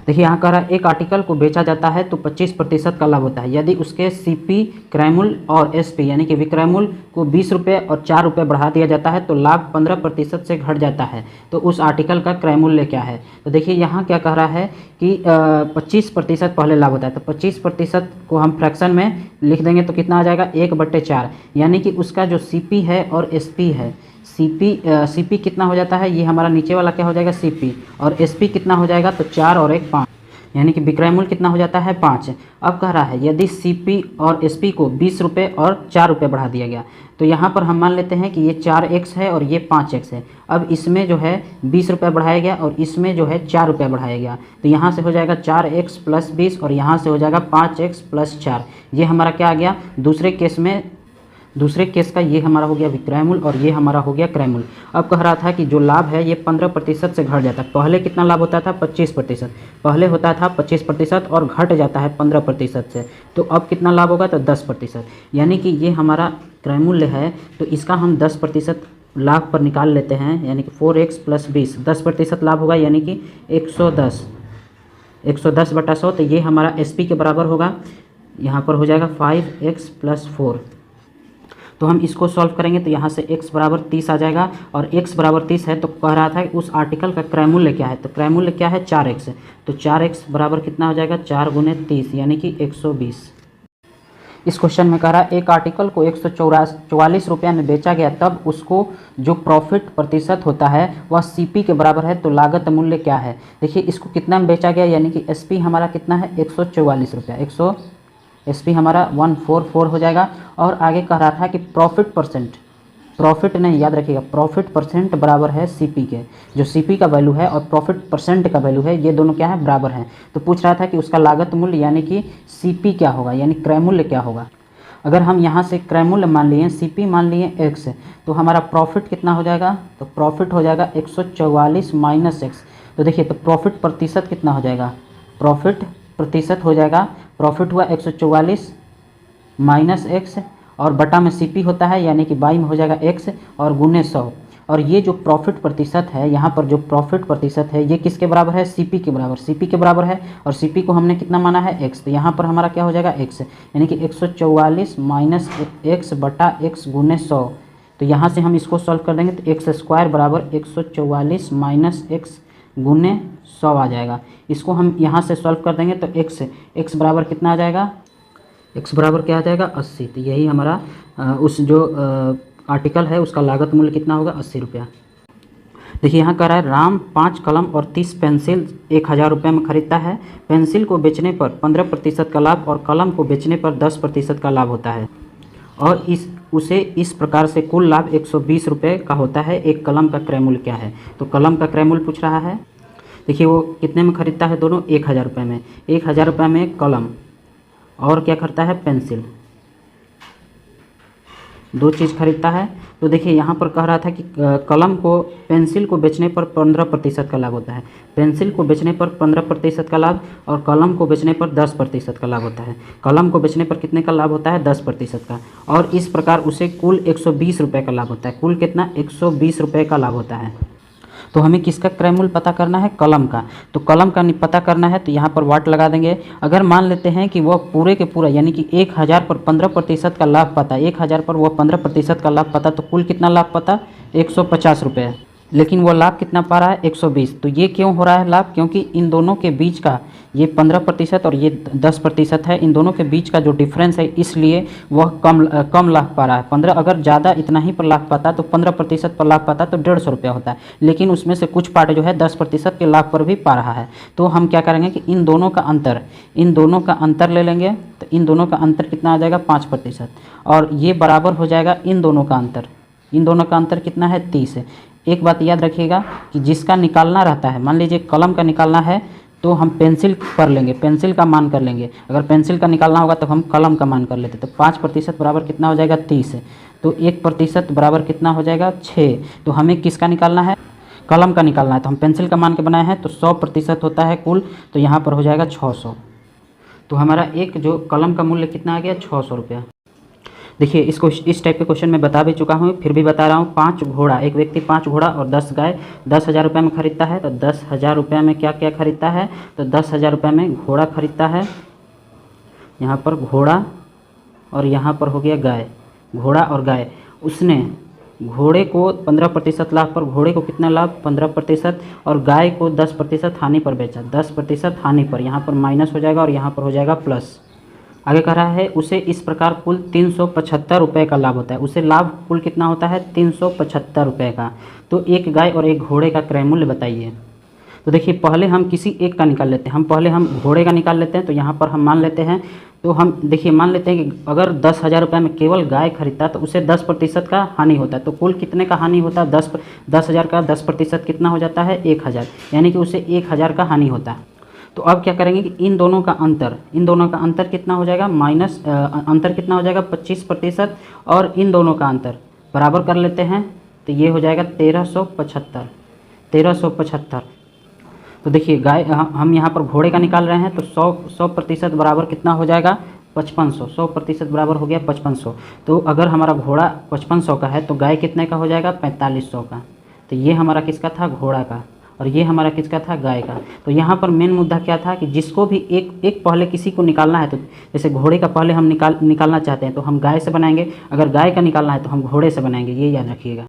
देखिए यहाँ कह रहा है एक आर्टिकल को बेचा जाता है तो 25% का लाभ होता है। यदि उसके सीपी, क्रयमूल्य और एसपी यानी कि विक्रयमूल्य को 20 रुपये और 4 रुपये बढ़ा दिया जाता है तो लाभ 15% से घट जाता है। तो उस आर्टिकल का क्रयमूल्य क्या है? तो देखिए यहाँ क्या कह रहा है कि 25% पहले लाभ होता है। तो 25% को हम फ्रैक्शन में लिख देंगे तो कितना आ जाएगा 1/4, यानी कि उसका जो सीपी है और एसपी है, सीपी कितना हो जाता है, ये हमारा नीचे वाला क्या हो जाएगा सीपी, और एसपी कितना हो जाएगा तो 4 और 1 5, यानी कि विक्रय मूल्य कितना हो जाता है 5। अब कह रहा है यदि सीपी और एसपी को 20 रुपये और 4 रुपये बढ़ा दिया गया तो यहाँ पर हम मान लेते हैं कि ये 4x है और ये 5x है। अब इसमें जो है 20 रुपये बढ़ाया गया और इसमें जो है 4 रुपये बढ़ाया गया, तो यहाँ से हो जाएगा 4x + 20 और यहाँ से हो जाएगा 5x + 4। ये हमारा क्या आ गया दूसरे केस का ये हमारा हो गया विक्रय मूल्य और ये हमारा हो गया क्रय मूल्य। अब कह रहा था कि जो लाभ है ये 15% से घट जाता है। पहले कितना लाभ होता था 25%, पहले होता था 25% और घट जाता है 15% से, तो अब कितना लाभ होगा तो 10%, यानी कि ये हमारा क्रय मूल्य है तो इसका हम 10% लाभ पर निकाल लेते हैं, यानी कि 4x + 20 10% लाभ होगा, यानी कि 110/100, तो ये हमारा एसपी के बराबर होगा। यहाँ पर हो जाएगा 5x + 4। तो हम इसको सॉल्व करेंगे तो यहाँ से x बराबर 30 आ जाएगा और x बराबर 30 है तो कह रहा था कि उस आर्टिकल का क्रय मूल्य क्या है, तो क्रय मूल्य क्या है 4x, तो 4x बराबर कितना हो जाएगा 4 × 30 यानी कि 120। इस क्वेश्चन में कह रहा है एक आर्टिकल को 144 रुपये में बेचा गया, तब उसको जो प्रॉफिट प्रतिशत होता है वह सीपी के बराबर है, तो लागत मूल्य क्या है। देखिए इसको कितना में बेचा गया, यानी कि एसपी हमारा कितना है 144 रुपया, एसपी हमारा 144 हो जाएगा। और आगे कह रहा था कि प्रॉफिट नहीं, याद रखिएगा प्रॉफिट परसेंट बराबर है सीपी के, जो सीपी का वैल्यू है और प्रॉफिट परसेंट का वैल्यू है ये दोनों क्या है बराबर हैं। तो पूछ रहा था कि उसका लागत मूल्य यानी कि सीपी क्या होगा, यानी क्रय मूल्य क्या होगा। अगर हम यहाँ से क्रय मूल्य मान लिए, सीपी मान लिए x, तो हमारा प्रॉफिट कितना हो जाएगा, तो प्रॉफिट हो जाएगा 144 - x। तो देखिए तो प्रॉफिट प्रतिशत कितना हो जाएगा, प्रॉफिट प्रतिशत हो जाएगा, प्रॉफिट हुआ 144 - x और बटा में सीपी होता है, यानी कि बाई में हो जाएगा x और गुने 100। और ये जो प्रॉफिट प्रतिशत है, यहाँ पर जो प्रॉफिट प्रतिशत है ये किसके बराबर है, सीपी के बराबर, सीपी के बराबर है। और सीपी को हमने कितना माना है x, तो यहाँ पर हमारा क्या हो जाएगा x, यानी कि 144 - x बटा x गुने 100। तो यहाँ से हम इसको सॉल्व कर देंगे तो x² बराबर 144 - x गुने 100 आ जाएगा। इसको हम यहाँ से सॉल्व कर देंगे तो x बराबर कितना आ जाएगा, x बराबर क्या आ जाएगा 80। तो यही हमारा उस जो आर्टिकल है उसका लागत मूल्य कितना होगा 80 रुपया। देखिए यहाँ कह रहा है राम 5 कलम और 30 पेंसिल 1000 रुपये में खरीदता है। पेंसिल को बेचने पर 15% का लाभ और कलम को बेचने पर 10% का लाभ होता है, और उसे इस प्रकार से कुल लाभ 120 रुपये का होता है। एक कलम का क्रय मूल्य क्या है, तो कलम का क्रय मूल्य पूछ रहा है। देखिए वो कितने में खरीदता है, दोनों 1000 रुपये में, 1000 रुपये में कलम और क्या खरीदता है पेंसिल, दो चीज़ खरीदता है। तो देखिए यहाँ पर कह रहा था कि कलम को पेंसिल को बेचने पर 15% का लाभ होता है, पेंसिल को बेचने पर 15% का लाभ और कलम को बेचने पर 10% का लाभ होता है। कलम को बेचने पर कितने का लाभ होता है 10% का, और इस प्रकार उसे कुल 120 रुपये का लाभ होता है। कुल कितना 120 रुपये का लाभ होता है। तो हमें किसका क्रय मूल्य पता करना है, कलम का। तो कलम का पता करना है तो यहाँ पर वाट लगा देंगे। अगर मान लेते हैं कि वह पूरे के पूरा यानी कि 1000 पर 15% का लाभ पाता, 1000 पर वह 15% का लाभ पाता, तो कुल कितना लाभ पाता 150 रुपये, लेकिन वो लाभ कितना पा रहा है 120। तो ये क्यों हो रहा है लाभ, क्योंकि इन दोनों के बीच का ये 15% और ये 10% है, इन दोनों के बीच का जो डिफरेंस है इसलिए वह कम लाभ पा रहा है। 15 अगर ज़्यादा इतना ही पर लाभ पाता तो 15% पर लाभ पाता तो 150 रुपया होता है, लेकिन उसमें से कुछ पार्ट जो है 10% के लाभ पर भी पा रहा है। तो हम क्या करेंगे कि इन दोनों का अंतर ले लेंगे, तो इन दोनों का अंतर कितना आ जाएगा 5%, और ये बराबर हो जाएगा इन दोनों का अंतर कितना है 30 है। एक बात याद रखिएगा कि जिसका निकालना रहता है, मान लीजिए कलम का निकालना है तो हम पेंसिल कर लेंगे, पेंसिल का मान कर लेंगे। अगर पेंसिल का निकालना होगा तो हम कलम का मान कर लेते। तो 5% बराबर कितना हो जाएगा 30, तो 1% बराबर कितना हो जाएगा 6। तो हमें किसका निकालना है, कलम का निकालना है। तो हम पेंसिल का मान के बनाए हैं तो 100% होता है कुल, तो यहाँ पर हो जाएगा 600। तो हमारा एक जो कलम का मूल्य कितना आ गया 600 रुपया। देखिए इसको इस टाइप के क्वेश्चन मैं बता भी चुका हूँ, फिर भी बता रहा हूँ। 5 घोड़ा, एक व्यक्ति 5 घोड़ा और 10 गाय 10,000 रुपये में खरीदता है। तो 10,000 रुपये में क्या क्या खरीदता है? तो 10,000 रुपये में घोड़ा खरीदता है, यहाँ पर घोड़ा और यहाँ पर हो गया गाय, घोड़ा और गाय। उसने घोड़े को 15% लाभ पर, घोड़े को कितना लाभ? 15%, और गाय को 10% हानि पर बेचा, 10% हानि पर। यहाँ पर माइनस हो जाएगा और यहाँ पर हो जाएगा प्लस। आगे कह रहा है उसे इस प्रकार कुल 375 रुपये का लाभ होता है। उसे लाभ कुल कितना होता है? 375 रुपये का। तो एक गाय और एक घोड़े का क्रय मूल्य बताइए। तो देखिए पहले हम किसी एक का निकाल लेते हैं, पहले हम घोड़े का निकाल लेते हैं। तो यहाँ पर हम मान लेते हैं, तो हम देखिए मान लेते हैं कि अगर 10,000 रुपये में केवल गाय खरीदता है तो उसे 10% का हानि होता है। तो कुल कितने का हानि होता है? 10,000 का 10% कितना हो जाता है? 1,000, यानी कि उसे 1,000 का हानि होता है। तो अब क्या करेंगे कि इन दोनों का अंतर कितना हो जाएगा? अंतर कितना हो जाएगा? 25%, और इन दोनों का अंतर बराबर कर लेते हैं। तो ये हो जाएगा 1375। तो देखिए गाय, हम यहाँ पर घोड़े का निकाल रहे हैं, तो 100% बराबर कितना हो जाएगा? 5500। 100% बराबर हो गया 5500। तो अगर हमारा घोड़ा 5500 का है तो गाय कितने का हो जाएगा? 4500 का। तो ये हमारा किसका था? घोड़ा का। और ये हमारा किसका था? गाय का। तो यहाँ पर मेन मुद्दा क्या था कि जिसको भी एक पहले किसी को निकालना है, तो जैसे घोड़े का पहले हम निकालना चाहते हैं तो हम गाय से बनाएंगे, अगर गाय का निकालना है तो हम घोड़े से बनाएंगे, ये याद रखिएगा।